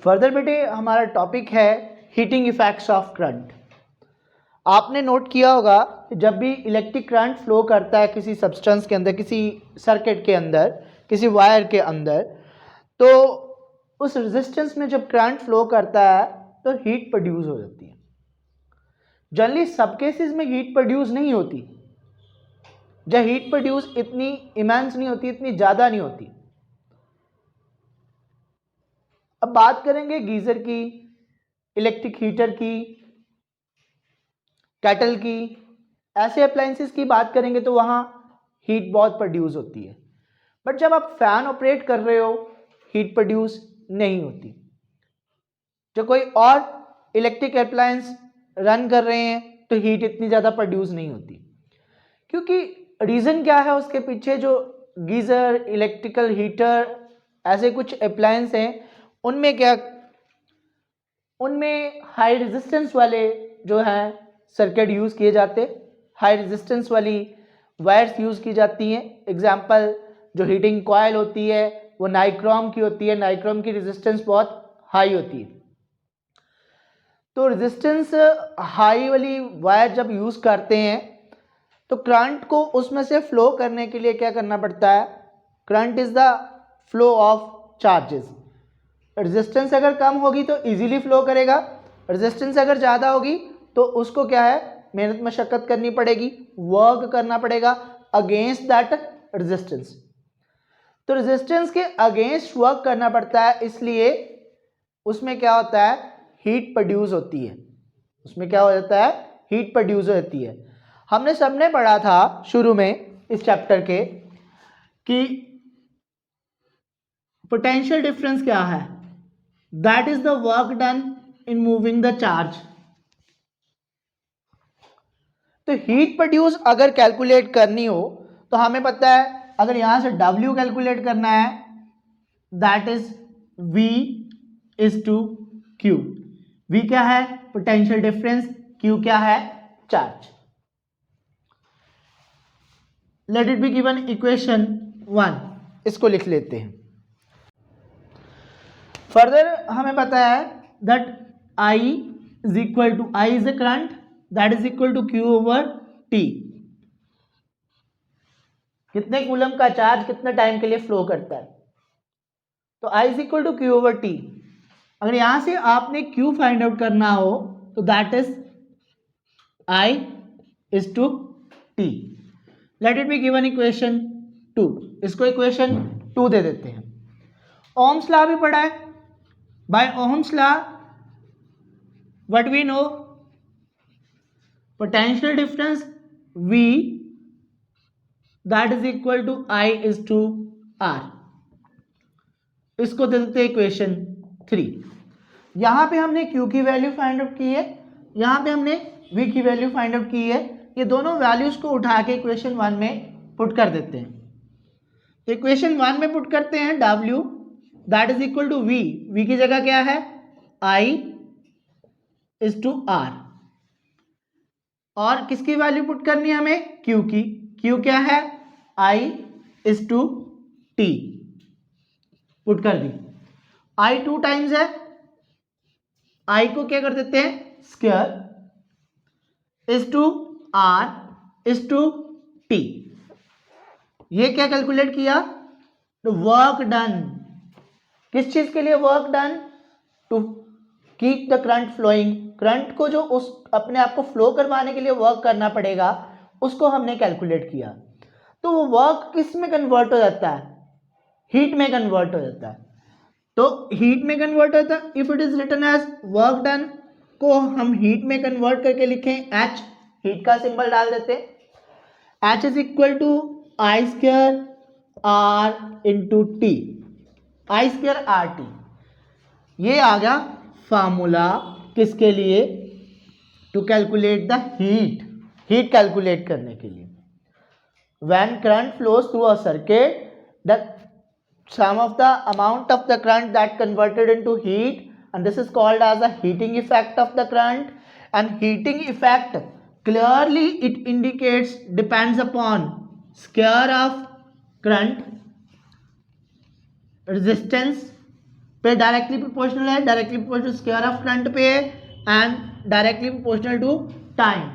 Further बेटे हमारा topic है हीटिंग इफेक्ट्स ऑफ करंट। आपने नोट किया होगा कि जब भी इलेक्ट्रिक करंट फ्लो करता है किसी सब्सटेंस के अंदर, किसी सर्किट के अंदर, किसी वायर के अंदर, तो उस रेजिस्टेंस में जब करंट फ्लो करता है तो हीट प्रोड्यूस हो जाती है। जनरली सब केसेस में हीट प्रोड्यूस नहीं होती। जब हीट प्रोड्यूस इतनी इमेंस नहीं होती, इतनी ज़्यादा नहीं होती। अब बात करेंगे गीज़र की, इलेक्ट्रिक हीटर की, केटल की, ऐसे अप्लायंसेस की बात करेंगे तो वहाँ हीट बहुत प्रोड्यूस होती है। बट जब आप फैन ऑपरेट कर रहे हो हीट प्रोड्यूस नहीं होती। जब कोई और इलेक्ट्रिक अप्लायंस रन कर रहे हैं तो हीट इतनी ज़्यादा प्रोड्यूस नहीं होती। क्योंकि रीज़न क्या है उसके पीछे? जो गीज़र, इलेक्ट्रिकल हीटर, ऐसे कुछ अप्लायंस हैं, उनमें हाई रेजिस्टेंस वाले जो हैं सर्किट यूज़ किए जाते, हाई रेजिस्टेंस वाली वायर्स यूज़ की जाती हैं। एग्जांपल जो हीटिंग कॉयल होती है वो नाइक्रोम की होती है। नाइक्रोम की रेजिस्टेंस बहुत हाई होती है। तो रेजिस्टेंस हाई वाली वायर जब यूज़ करते हैं तो करंट को उसमें से फ्लो करने के लिए क्या करना पड़ता है? Current is the flow of charges. Resistance अगर कम होगी तो इजीली फ्लो करेगा, रेजिस्टेंस अगर ज़्यादा होगी तो उसको क्या है, मेहनत मशक्कत करनी पड़ेगी, वर्क करना पड़ेगा अगेंस्ट दैट रेजिस्टेंस। तो रेजिस्टेंस के अगेंस्ट वर्क करना पड़ता है, इसलिए उसमें क्या होता है, हीट प्रोड्यूस होती है। उसमें क्या हो जाता है, हीट प्रोड्यूस होती है। हमने सबने पढ़ा था शुरू में इस चैप्टर के कि पोटेंशियल डिफरेंस क्या है, that is the work done in moving the charge. तो हीट प्रोड्यूस अगर कैलकुलेट करनी हो तो हमें पता है, अगर यहां से W कैलकुलेट करना है that is V is to Q। V क्या है, पोटेंशियल डिफरेंस, Q क्या है, charge. Let it be given equation 1, इसको लिख लेते हैं। फर्दर हमें पता है that I is equal to, I is a current, that is equal to Q over T। कितने कूलम का चार्ज कितने टाइम के लिए फ्लो करता है, तो I is equal to Q over T। अगर यहां से आपने Q फाइंड आउट करना हो तो that is I is to T। Let it be given equation 2, इसको इक्वेशन 2 दे देते हैं। ओम्स लॉ भी पढ़ा है। By Ohm's law what we know, potential difference V that is equal to I is to R। इसको दे देते हैं equation 3। यहां पे हमने Q की वैल्यू फाइंड आउट की है, यहां पे हमने V की वैल्यू फाइंड आउट की है। ये दोनों वैल्यूज को उठा के इक्वेशन 1 में पुट कर देते हैं। इक्वेशन 1 में पुट करते हैं W that is equal to V। V की जगह क्या है, I इज टू R। और किसकी वैल्यू पुट करनी है हमें, Q की। Q क्या है, I is to T put कर दी। I 2 टाइम्स है, I को क्या कर देते हैं, square, is to R is to T। ये क्या कैलकुलेट किया, तो वर्क डन, किस चीज के लिए work done, to keep the current flowing. Current को जो उस अपने आप को फ्लो करवाने के लिए वर्क करना पड़ेगा उसको हमने कैलकुलेट किया। तो वो वर्क किस में कन्वर्ट हो जाता है, हीट में कन्वर्ट हो जाता है। तो हीट में कन्वर्ट होता है, if it is written as work done को हम हीट में कन्वर्ट करके लिखें H, हीट का सिंबल डाल देते हैं। H is equal to I square R into T, I square RT। ये आ गया फार्मूला किसके लिए, to calculate the heat, heat calculate करने के लिए। When current flows through a circuit, the sum of the amount of the current that converted into heat, and this is called as the heating effect of the current. And heating effect clearly it indicates depends upon square of current, resistance, फिर directly proportional है, directly proportional square of current पे है and directly proportional to time.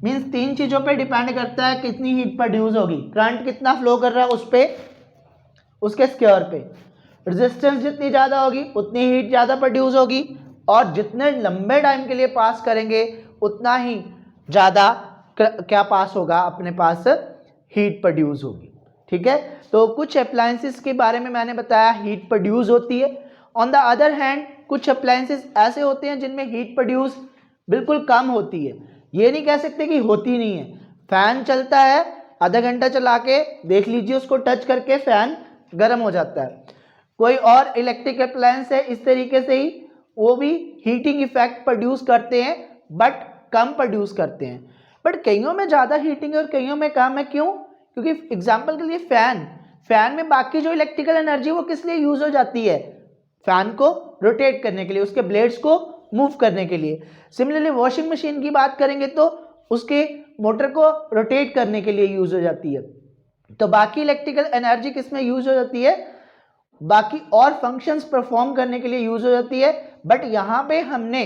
Means तीन चीजों पे depend करता है कितनी हीट प्रोड्यूस होगी, करंट कितना फ्लो कर रहा है उस पे, उसके स्क्वायर पे। रेजिस्टेंस जितनी ज़्यादा होगी उतनी हीट ज़्यादा प्रोड्यूस होगी, और जितने लंबे टाइम के लिए पास करेंगे उतना ही ज़्यादा क्या पास होगा, अपने पास हीट प्रोड्यूस होगी। ठीक है, तो कुछ अप्लायंसेस के बारे में मैंने बताया हीट प्रोड्यूस होती है। ऑन द अदर हैंड कुछ अप्लायंसेस ऐसे होते हैं जिनमें हीट प्रोड्यूस बिल्कुल कम होती है। ये नहीं कह सकते कि होती नहीं है। फैन चलता है, आधा घंटा चला के देख लीजिए, उसको टच करके फैन गर्म हो जाता है। कोई और इलेक्ट्रिक अप्लायंस है इस तरीके से ही, वो भी हीटिंग इफेक्ट प्रोड्यूस करते हैं बट कम प्रोड्यूस करते हैं। बट कईयों में ज़्यादा हीटिंग है और कईयों में कम है। क्यों? क्योंकि एग्जाम्पल के लिए फैन में बाकी जो इलेक्ट्रिकल एनर्जी वो किस लिए यूज हो जाती है, फैन को रोटेट करने के लिए, उसके ब्लेड्स को मूव करने के लिए। सिमिलरली वॉशिंग मशीन की बात करेंगे तो उसके मोटर को रोटेट करने के लिए यूज हो जाती है। तो बाकी इलेक्ट्रिकल एनर्जी किस में यूज हो जाती है, बाकी और फंक्शंस परफॉर्म करने के लिए यूज हो जाती है। बट यहाँ पे हमने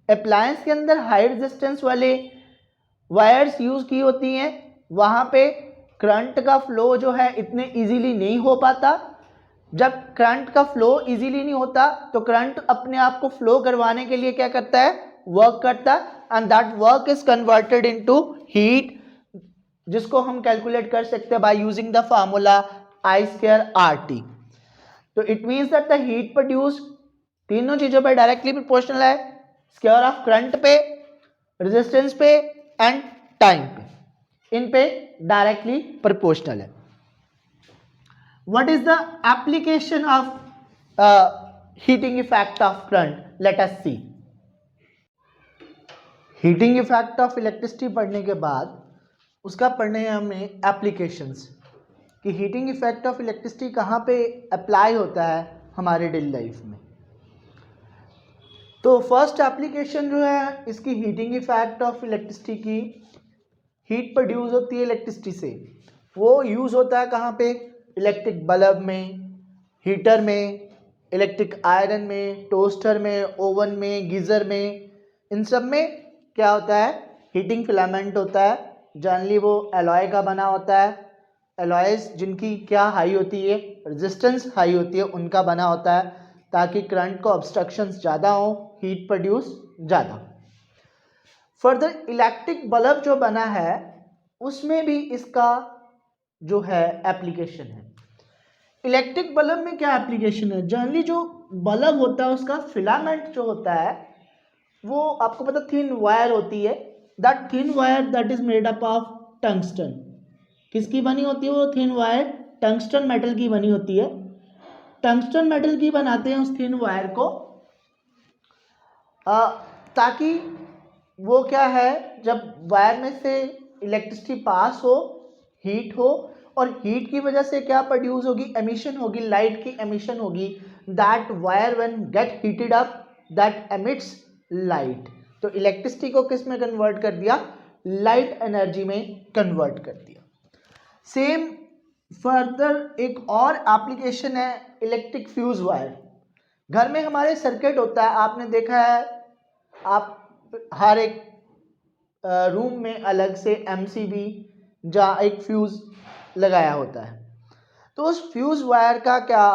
अप्लायंस के अंदर हाई रेजिस्टेंस वाले वायर्स यूज की होती हैं, वहाँ पे करंट का फ्लो जो है इतने इजीली नहीं हो पाता। जब करंट का फ्लो इजीली नहीं होता तो करंट अपने आप को फ्लो करवाने के लिए क्या करता है, वर्क करता है, and that work is converted into heat, जिसको हम कैलकुलेट कर सकते हैं by using the formula I²RT। तो it means that the heat produce तीनों चीजों पे डायरेक्टली प्रोपोर्शनल है, स्क्वायर ऑफ करंट पे, रेजिस्टेंस पे एंड टाइम पे, इन पे डायरेक्टली प्रोपोर्शनल है। What is the application of heating effect of current? Let us see. Heating effect of electricity पढ़ने के बाद उसका पढ़ने हैं हमने एप्लीकेशंस, कि हीटिंग इफेक्ट ऑफ इलेक्ट्रिसिटी कहाँ पे अप्लाई होता है हमारे डेली लाइफ में। तो फर्स्ट एप्लीकेशन जो है इसकी हीटिंग इफेक्ट ऑफ इलेक्ट्रिसिटी की, हीट प्रोड्यूस होती है इलेक्ट्रिसिटी से, वो यूज़ होता है कहाँ पे, इलेक्ट्रिक बल्ब में, हीटर में, इलेक्ट्रिक आयरन में, टोस्टर में, ओवन में, गीज़र में। इन सब में क्या होता है, हीटिंग फिलामेंट होता है। जनरली वो एलॉय का बना होता है, एलॉयज जिनकी क्या हाई होती है, रेजिस्टेंस हाई होती है, उनका बना होता है, ताकि करंट को ऑब्स्ट्रक्शंस ज़्यादा हो, हीट प्रोड्यूस ज़्यादा। फर्दर इलेक्ट्रिक बल्ब जो बना है उसमें भी इसका जो है एप्लीकेशन है। इलेक्ट्रिक बल्ब में क्या एप्लीकेशन है, जनरली जो बल्ब होता है उसका फिलामेंट जो होता है वो आपको पता थिन वायर होती है। That thin wire that is made up of tungsten. किसकी बनी होती है वो थिन वायर, टंगस्टन मेटल की बनी होती है। टंगस्टन मेटल की बनाते हैं उस थिन वायर को ताकि वो क्या है, जब वायर में से इलेक्ट्रिसिटी पास हो, हीट हो, और हीट की वजह से क्या प्रोड्यूस होगी, एमिशन होगी, लाइट की एमिशन होगी। That wire when get heated up that emits light. तो इलेक्ट्रिसिटी को किस में कन्वर्ट कर दिया, लाइट एनर्जी में कन्वर्ट कर दिया। सेम फर्दर एक और एप्लीकेशन है इलेक्ट्रिक फ्यूज वायर। घर में हमारे सर्किट होता है, आपने देखा है, आप हर एक रूम में अलग से एमसीबी जहाँ एक फ्यूज लगाया होता है। तो उस फ्यूज वायर का क्या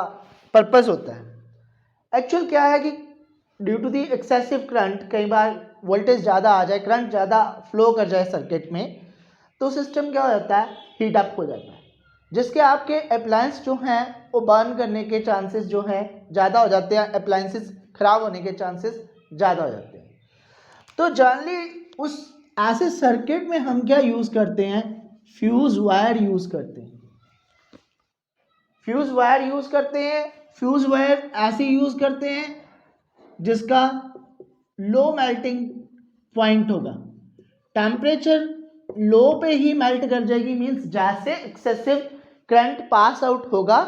पर्पस होता है, एक्चुअल क्या है कि due to the excessive current, कई बार वोल्टेज ज़्यादा आ जाए, करंट ज़्यादा फ्लो कर जाए सर्किट में, तो सिस्टम क्या हो जाता है, हीट अप हो जाता है, जिसके आपके अप्लायंस जो हैं वो बर्न करने के चांसेस जो हैं ज़्यादा हो जाते हैं, अप्लायंसेस ख़राब होने के चांसेस ज़्यादा हो जाते हैं। तो जनरली उस ऐसे सर्किट में हम क्या यूज़ करते हैं, फ्यूज वायर यूज़ करते हैं। फ्यूज वायर यूज़ करते हैं। फ्यूज वायर ऐसे यूज़ करते हैं जिसका लो मेल्टिंग पॉइंट होगा, टेम्परेचर लो पे ही मेल्ट कर जाएगी। मींस जैसे एक्सेसिव करंट पास आउट होगा,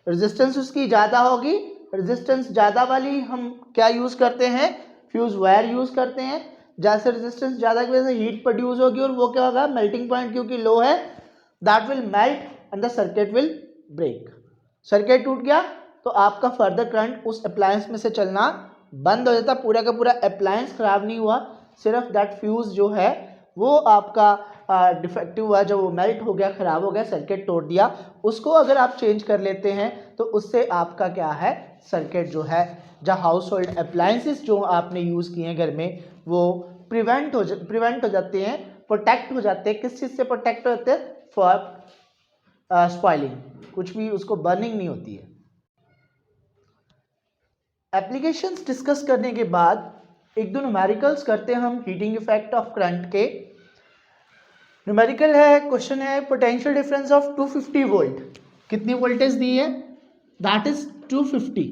रेजिस्टेंस उसकी ज़्यादा होगी, रेजिस्टेंस ज़्यादा वाली हम क्या यूज़ करते हैं, फ्यूज वायर यूज़ करते हैं। जैसे रेजिस्टेंस ज़्यादा की वजह से हीट प्रोड्यूस होगी और वो क्या होगा, मेल्टिंग पॉइंट क्योंकि लो है, that will melt and the circuit will break. Circuit टूट गया तो तो आपका फर्दर करंट उस अप्लायंस में से चलना बंद हो जाता। पूरा का पूरा अप्लायंस खराब नहीं हुआ, सिर्फ दैट फ्यूज जो है वो आपका डिफेक्टिव हुआ, जो वो मेल्ट हो गया, ख़राब हो गया, सर्किट तोड़ दिया। उसको अगर आप चेंज कर लेते हैं तो उससे आपका क्या है, सर्किट जो है, जो हाउस होल्ड अप्लायंसेस जो आपने यूज़ किए हैं घर में, वो प्रिवेंट हो जाते हैं, प्रोटेक्ट हो जाते हैं। किस चीज़ से प्रोटेक्ट होते हैं? फॉर स्पॉइलिंग, कुछ भी उसको बर्निंग नहीं होती है। एप्लीकेशंस डिस्कस करने के बाद एक दो न्यूमेरिकल्स करते हैं हम हीटिंग इफेक्ट ऑफ करंट के। न्यूमेरिकल है, क्वेश्चन है, पोटेंशियल डिफरेंस ऑफ 250 वोल्ट। कितनी वोल्टेज दी है? That is 250,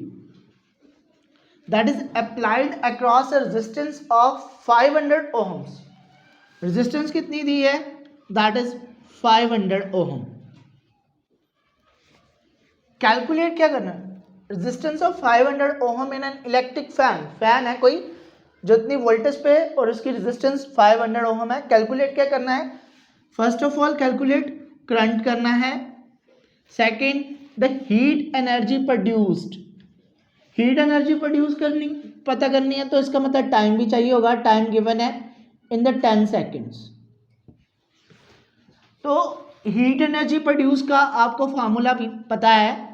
that is applied across a resistance of 500 ohms. Resistance कितनी दी है? That is 500 ohm. कैलकुलेट क्या करना है? Resistance of 500 ohm in an electric fan है कोई, जो इतनी वोल्टेज पे और उसकी रेजिस्टेंस 500 ओहम है। कैलकुलेट क्या करना है? First of all calculate current करना है। Second, the heat energy produced. Heat energy produce करनी पता करनी है, तो इसका मतलब टाइम भी चाहिए होगा। टाइम गिवन है इन द 10 सेकेंड्स। तो हीट एनर्जी प्रोड्यूस का आपको फार्मूला भी पता है,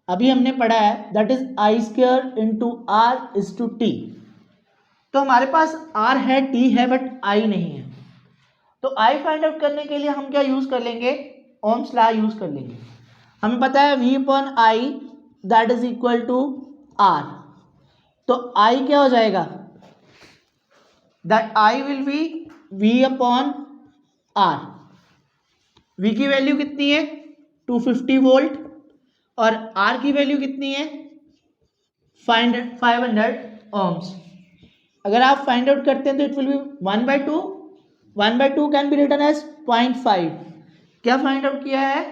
अभी हमने पढ़ा है, that is I square into R is to T. तो हमारे पास आर है, टी है, बट आई नहीं है। तो आई फाइंड आउट करने के लिए हम क्या यूज कर लेंगे? ओम्स लॉ यूज कर लेंगे। हमें पता है V upon I that is equal to R. तो आई क्या हो जाएगा? That I will be V upon R. V की वैल्यू कितनी है? 250 वोल्ट, और R की वैल्यू कितनी है? 500 ओम्स। अगर आप फाइंड आउट करते हैं तो it will be 1/2। 1/2 can be written as 0.5। क्या फाइंड आउट किया है?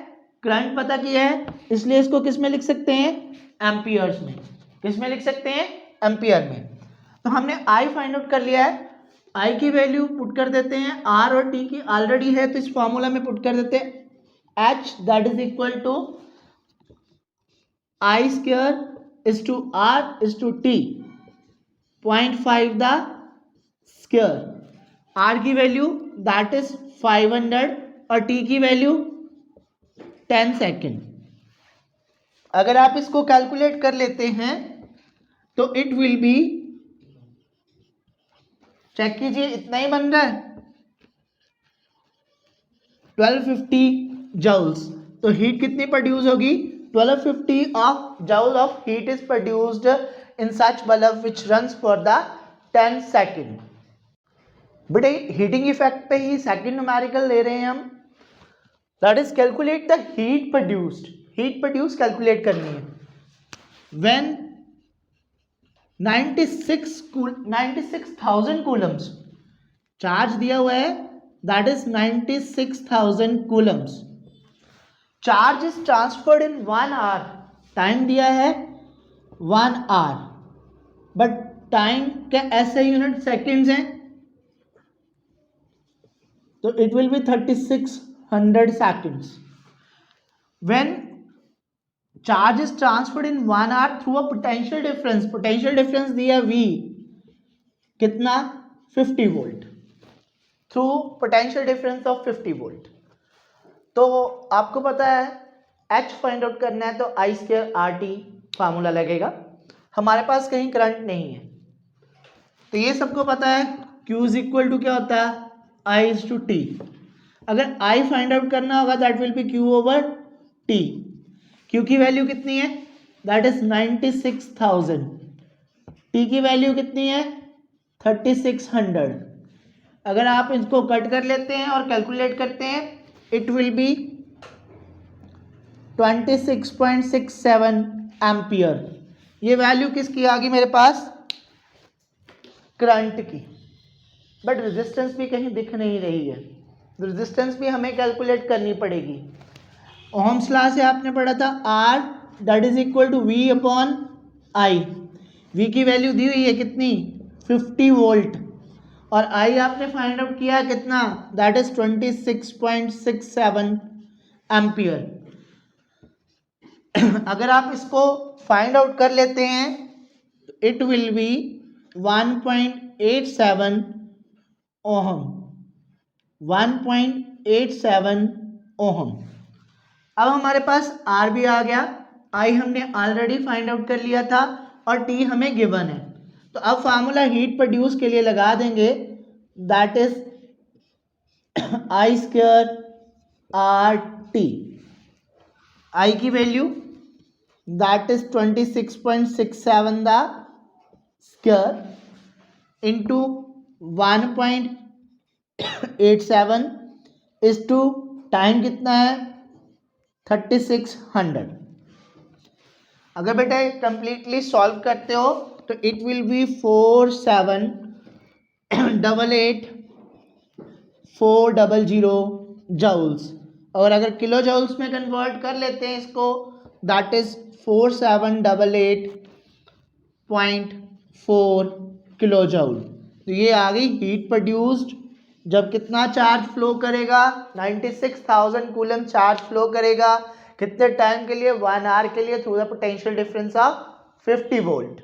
करंट पता किया है, इसलिए इसको किस में लिख सकते हैं? एम्पियर्स में। किस में लिख सकते हैं? एम्पियर में। तो हमने आई फाइंड आउट कर लिया है। आई की वैल्यू पुट कर देते हैं, आर और टी की ऑलरेडी है तो इस फॉर्मूला में पुट कर देते हैं। H that is equal to I square is to R is to T, 0.5 the square. R की वैल्यू दैट इज 500 और टी की वैल्यू 10 सेकेंड। अगर आप इसको कैलकुलेट कर लेते हैं तो इट विल बी, चेक कीजिए इतना ही बन रहा है, 1250 जूल्स। तो हीट कितनी प्रोड्यूस होगी? 1250 of joule of heat is produced in such bulb which runs for the 10 second. बेटे हीटिंग इफेक्ट पे ही सेकेंड न्यूमेरिकल ले रहे हैं हम। That is calculate the heat produced. Heat produce calculate करनी है। व्हेन 96,000 कूलम्स चार्ज दिया हुआ है, that is 96,000 coulombs. Charge is transferred in 1 hour. Time दिया है 1 आवर, बट टाइम के ऐसे यूनिट सेकेंड्स हैं, तो it will be 3600 seconds. When charge is transferred in 1 hour through a potential difference. Potential difference दिया V, कितना? 50 volt, through potential difference of 50 volt. तो आपको पता है H फाइंड आउट करना है, तो आई स्क्वायर आर टी फार्मूला लगेगा। हमारे पास कहीं करंट नहीं है, तो ये सबको पता है Q इज इक्वल टू क्या होता है? I is to T. अगर I फाइंड आउट करना होगा that will be Q over T। Q की वैल्यू कितनी है? That is 96,000। T की वैल्यू कितनी है? 3600। अगर आप इसको कट कर लेते हैं और कैलकुलेट करते हैं, इट विल बी 26.67 एम्पियर। ये वैल्यू किसकी आ गई मेरे पास? करंट की। बट रेजिस्टेंस भी कहीं दिख नहीं रही है, रेजिस्टेंस भी हमें कैलकुलेट करनी पड़ेगी। ओहम्स लॉ से आपने पढ़ा था R that is equal to V upon I। V की वैल्यू दी हुई है कितनी? 50 वोल्ट, और I आपने फाइंड आउट किया है कितना? That is 26.67 ampere. अगर आप इसको फाइंड आउट कर लेते हैं तो it will B 1.87 ohm, 1.87 ohm. अब हमारे पास आर भी आ गया, आई हमने ऑलरेडी फाइंड आउट कर लिया था और टी हमें गिवन है। तो अब फार्मूला हीट प्रोड्यूस के लिए लगा देंगे, that is I square R T. I की value that is 26.67 the square into 1.87 is two time कितना है 3600। अगर बेटा कंप्लीटली सॉल्व करते हो तो इट विल बी 4788,400 जूल्स, और अगर किलो जूल्स में कन्वर्ट कर लेते हैं इसको, दैट इज 4788.4 किलो जूल। तो ये आ गई हीट प्रोड्यूस्ड जब कितना चार्ज फ्लो करेगा, 96,000 कूलम चार्ज फ्लो करेगा कितने टाइम के लिए, 1 आवर के लिए, through the potential difference of 50 volt.